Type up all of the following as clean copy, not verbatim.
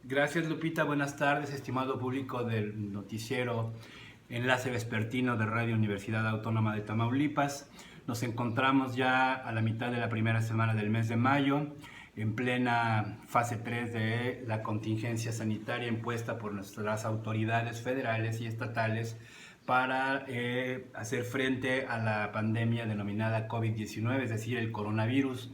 Gracias, Lupita. Buenas tardes, estimado público del noticiero Enlace Vespertino de Radio Universidad Autónoma de Tamaulipas. Nos encontramos ya a la mitad de la primera semana del mes de mayo, en plena fase 3 de la contingencia sanitaria impuesta por nuestras autoridades federales y estatales para hacer frente a la pandemia denominada COVID-19, es decir, el coronavirus.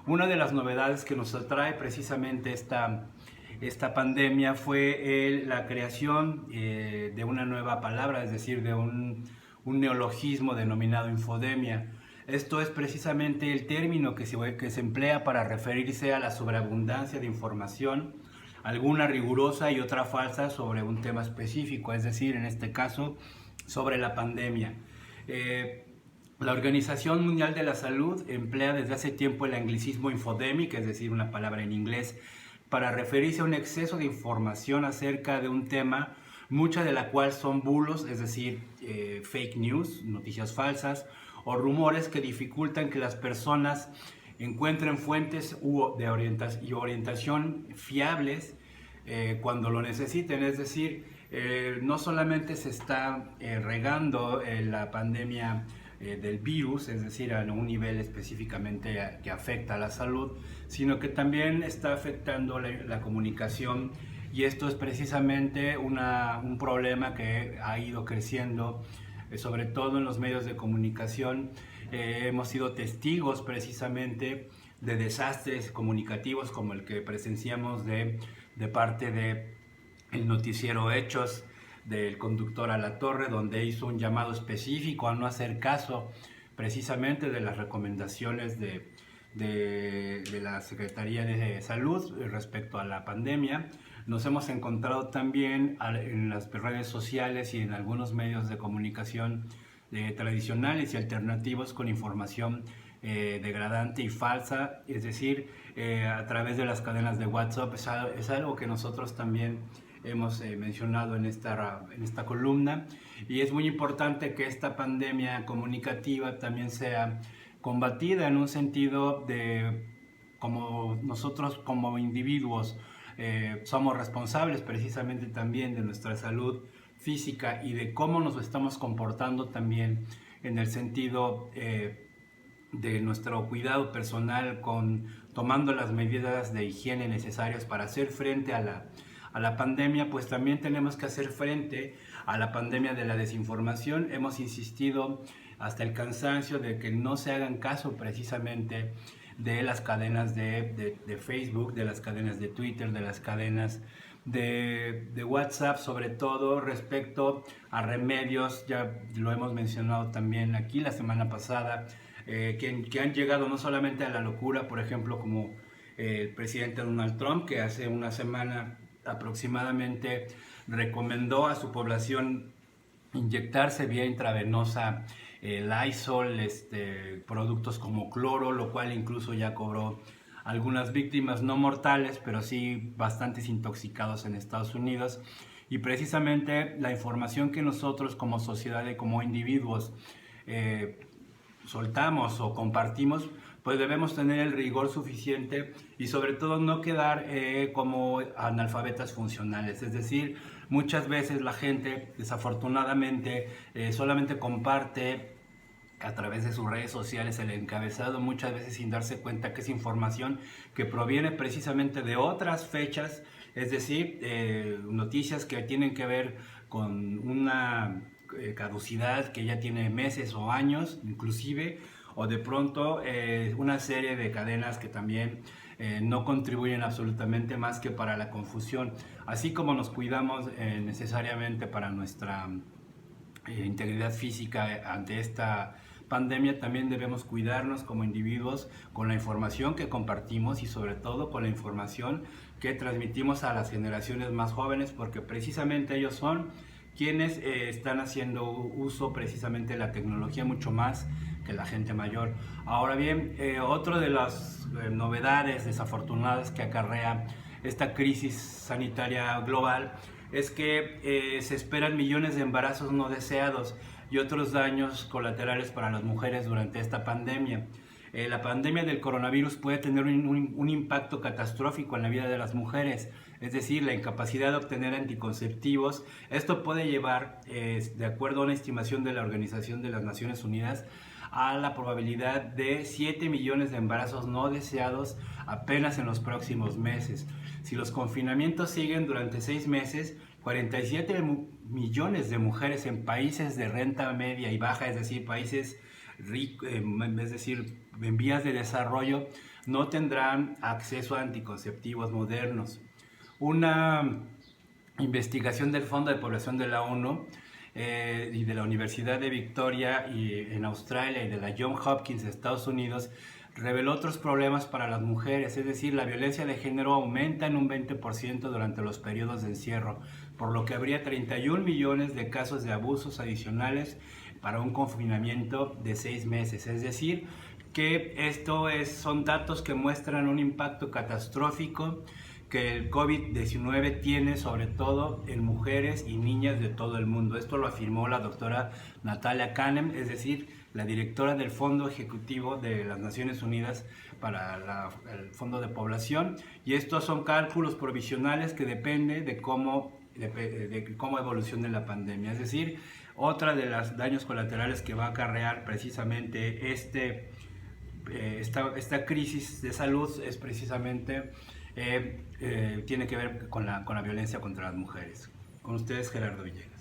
Una de las novedades que nos atrae precisamente esta pandemia fue la creación de una nueva palabra, es decir, de un neologismo denominado infodemia. Esto es precisamente el término que se emplea para referirse a la sobreabundancia de información, alguna rigurosa y otra falsa sobre un tema específico, es decir, en este caso, sobre la pandemia. La Organización Mundial de la Salud emplea desde hace tiempo el anglicismo infodemic, es decir, una palabra en inglés, para referirse a un exceso de información acerca de un tema, mucha de la cual son bulos, es decir, fake news, noticias falsas, o rumores que dificultan que las personas encuentren fuentes de orientación fiables cuando lo necesiten. Es decir, no solamente se está regando la pandemia del virus, es decir, a un nivel específicamente que afecta a la salud, sino que también está afectando la comunicación, y esto es precisamente un problema que ha ido creciendo, sobre todo en los medios de comunicación. Hemos sido testigos precisamente de desastres comunicativos como el que presenciamos de parte de el noticiero Hechos del conductor Alatorre, donde hizo un llamado específico a no hacer caso precisamente de las recomendaciones de la Secretaría de Salud respecto a la pandemia. Nos hemos encontrado también en las redes sociales y en algunos medios de comunicación tradicionales y alternativos con información degradante y falsa, es decir, a través de las cadenas de WhatsApp. Es algo que nosotros también hemos mencionado en esta columna, y es muy importante que esta pandemia comunicativa también sea combatida en un sentido de como nosotros como individuos somos responsables precisamente también de nuestra salud física y de cómo nos estamos comportando también en el sentido de nuestro cuidado personal, tomando las medidas de higiene necesarias para hacer frente a la pandemia. Pues también tenemos que hacer frente a la pandemia de la desinformación. Hemos insistido hasta el cansancio de que no se hagan caso precisamente de las cadenas de Facebook, de las cadenas de Twitter, de las cadenas de WhatsApp, sobre todo respecto a remedios. Ya lo hemos mencionado también aquí la semana pasada, que han llegado no solamente a la locura, por ejemplo, como el presidente Donald Trump, que hace una semana aproximadamente recomendó a su población inyectarse vía intravenosa Lysol, productos como cloro, lo cual incluso ya cobró algunas víctimas no mortales, pero sí bastantes intoxicados en Estados Unidos. Y precisamente la información que nosotros como sociedad y como individuos soltamos o compartimos, pues debemos tener el rigor suficiente y sobre todo no quedar como analfabetas funcionales. Es decir, muchas veces la gente desafortunadamente solamente comparte a través de sus redes sociales el encabezado, muchas veces sin darse cuenta que es información que proviene precisamente de otras fechas, es decir, noticias que tienen que ver con una caducidad que ya tiene meses o años inclusive, o de pronto una serie de cadenas que también no contribuyen absolutamente más que para la confusión. Así como nos cuidamos necesariamente para nuestra integridad física ante esta pandemia, también debemos cuidarnos como individuos con la información que compartimos y sobre todo con la información que transmitimos a las generaciones más jóvenes, porque precisamente ellos son quienes están haciendo uso precisamente de la tecnología mucho más que la gente mayor. Ahora bien, otra de las novedades desafortunadas que acarrea esta crisis sanitaria global es que se esperan millones de embarazos no deseados y otros daños colaterales para las mujeres durante esta pandemia. La pandemia del coronavirus puede tener un impacto catastrófico en la vida de las mujeres. es decir, la incapacidad de obtener anticonceptivos. Esto puede llevar, de acuerdo a una estimación de la Organización de las Naciones Unidas, a la probabilidad de 7 millones de embarazos no deseados apenas en los próximos meses. Si los confinamientos siguen durante 6 meses, 47 millones de mujeres en países de renta media y baja, es decir, países ricos, es decir, en vías de desarrollo, no tendrán acceso a anticonceptivos modernos. Una investigación del Fondo de Población de la ONU y de la Universidad de Victoria en Australia y de la Johns Hopkins de Estados Unidos reveló otros problemas para las mujeres, es decir, la violencia de género aumenta en un 20% durante los periodos de encierro, por lo que habría 31 millones de casos de abusos adicionales para un confinamiento de 6 meses, es decir, que son datos que muestran un impacto catastrófico que el COVID-19 tiene sobre todo en mujeres y niñas de todo el mundo. Esto lo afirmó la doctora Natalia Kanem, es decir, la directora del Fondo Ejecutivo de las Naciones Unidas para el Fondo de Población, y estos son cálculos provisionales que dependen de cómo evolucione la pandemia. Es decir, otra de los daños colaterales que va a acarrear precisamente esta crisis de salud es precisamente tiene que ver con la violencia contra las mujeres. Con ustedes, Gerardo Villegas.